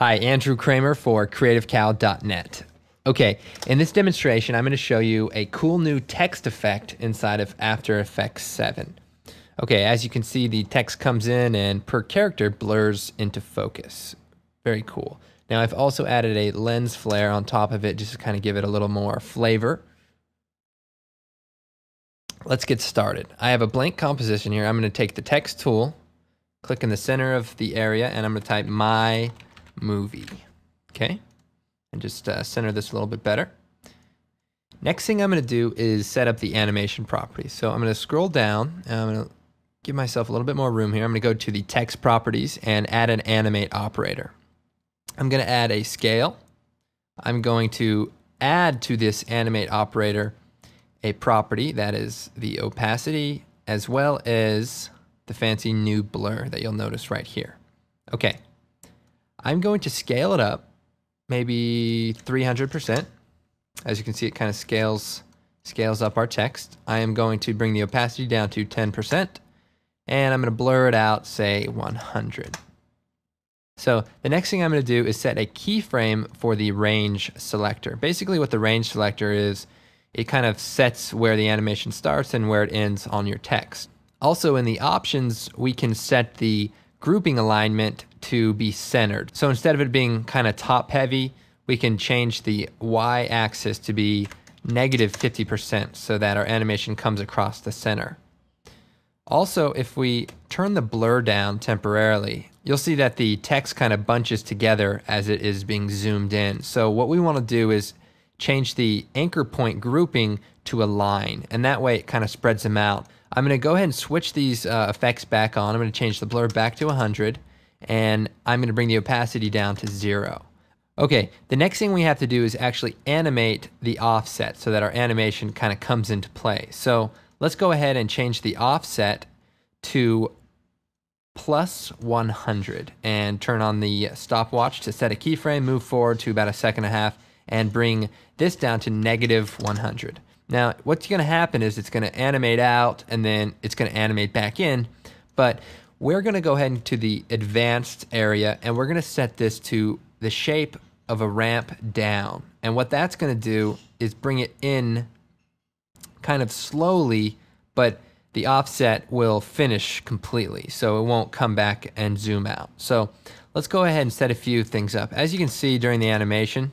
Hi, Andrew Kramer for CreativeCow.net. Okay, in this demonstration, I'm going to show you a cool new text effect inside of After Effects 7. Okay, as you can see, the text comes in and per character blurs into focus. Very cool. Now, I've also added a lens flare on top of it just to kind of give it a little more flavor. Let's get started. I have a blank composition here. I'm going to take the text tool, click in the center of the area, and I'm going to type my movie. Okay, and just center this a little bit better. Next thing I'm going to do is set up the animation properties. So I'm going to scroll down and I'm going to give myself a little bit more room here. I'm going to go to the text properties and add an animate operator. I'm going to add a scale. I'm going to add to this animate operator a property that is the opacity as well as the fancy new blur that you'll notice right here. Okay. I'm going to scale it up, maybe 300%. As you can see, it kind of scales up our text. I am going to bring the opacity down to 10%, and I'm going to blur it out, say 100. So the next thing I'm going to do is set a keyframe for the range selector. Basically what the range selector is, it kind of sets where the animation starts and where it ends on your text. Also in the options, we can set the grouping alignment to be centered. So instead of it being kind of top heavy, we can change the y-axis to be negative 50% so that our animation comes across the center. Also, if we turn the blur down temporarily, you'll see that the text kind of bunches together as it is being zoomed in. So what we want to do is change the anchor point grouping to a line, and that way it kind of spreads them out. I'm going to go ahead and switch these effects back on. I'm going to change the blur back to 100, and I'm going to bring the opacity down to 0. Okay, the next thing we have to do is actually animate the offset so that our animation kind of comes into play. So let's go ahead and change the offset to plus 100 and turn on the stopwatch to set a keyframe, move forward to about 1.5 seconds, and bring this down to negative 100. Now, what's going to happen is it's going to animate out and then it's going to animate back in, but we're going to go ahead into the advanced area and we're going to set this to the shape of a ramp down. And what that's going to do is bring it in kind of slowly, but the offset will finish completely, so it won't come back and zoom out. So let's go ahead and set a few things up. As you can see during the animation,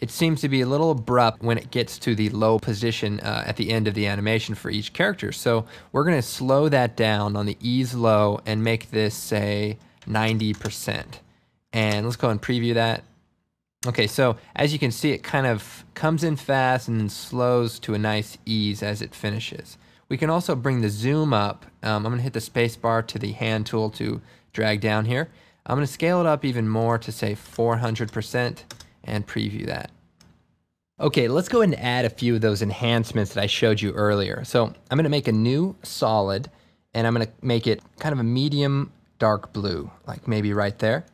it seems to be a little abrupt when it gets to the low position at the end of the animation for each character. So we're going to slow that down on the ease low and make this, say, 90%. And let's go and preview that. Okay, so as you can see, it kind of comes in fast and then slows to a nice ease as it finishes. We can also bring the zoom up. I'm going to hit the space bar to the hand tool to drag down here. I'm going to scale it up even more to, say, 400%. And preview that. Okay, let's go ahead and add a few of those enhancements that I showed you earlier. So I'm going to make a new solid, and I'm going to make it kind of a medium dark blue, like maybe right there.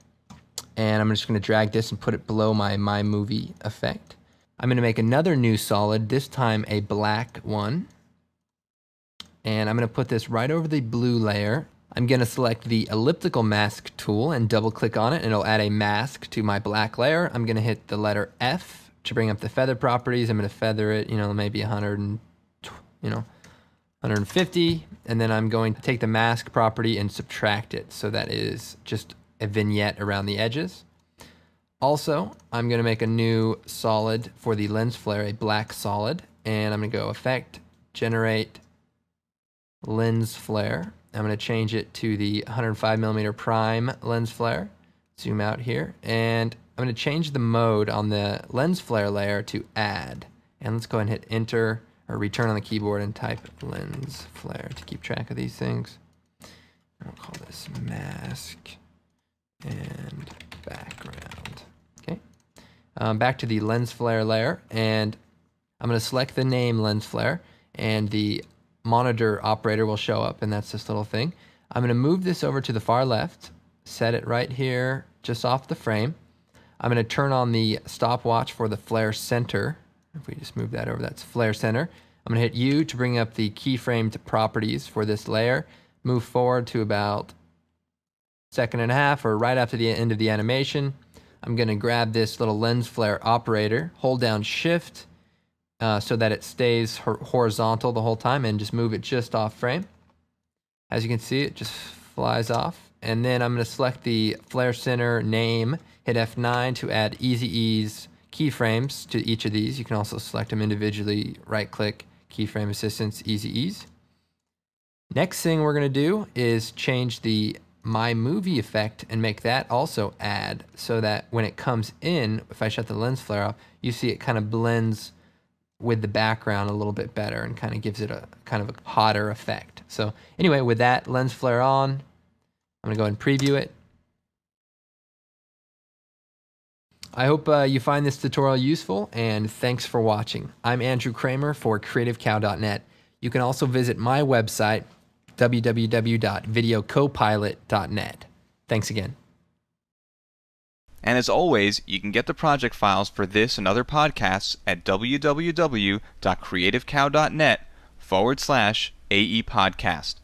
And I'm just going to drag this and put it below my movie effect. I'm going to make another new solid, this time a black one. And I'm going to put this right over the blue layer. I'm going to select the elliptical mask tool and double click on it, and it'll add a mask to my black layer. I'm going to hit the letter F to bring up the feather properties. I'm going to feather it, maybe 150, and then I'm going to take the mask property and subtract it, so that is just a vignette around the edges. Also, I'm going to make a new solid for the lens flare, a black solid, and I'm going to go Effect, Generate, Lens Flare. I'm going to change it to the 105mm prime lens flare. Zoom out here, and I'm going to change the mode on the lens flare layer to add. And let's go ahead and hit enter or return on the keyboard and type lens flare to keep track of these things. And we'll call this mask and background. Okay. Back to the lens flare layer, and I'm going to select the name lens flare, and the monitor operator will show up, and that's this little thing. I'm going to move this over to the far left, set it right here just off the frame. I'm going to turn on the stopwatch for the flare center. If we just move that over, that's flare center. I'm going to hit U to bring up the keyframe to properties for this layer. Move forward to about second and a half or right after the end of the animation, I'm going to grab this little lens flare operator, hold down Shift so that it stays horizontal the whole time, and just move it just off frame. As you can see, it just flies off. And then I'm going to select the flare center name, hit F9 to add Easy Ease keyframes to each of these. You can also select them individually, right-click, Keyframe Assistance, Easy Ease. Next thing we're going to do is change the My Movie effect and make that also add, so that when it comes in, if I shut the lens flare off, you see it kind of blends with the background a little bit better and kind of gives it a kind of a hotter effect. So anyway, with that lens flare on, I'm going to go ahead and preview it. I hope you find this tutorial useful, and thanks for watching. I'm Andrew Kramer for CreativeCow.net. You can also visit my website, www.videocopilot.net. Thanks again. And as always, you can get the project files for this and other podcasts at www.creativecow.net/AE podcast.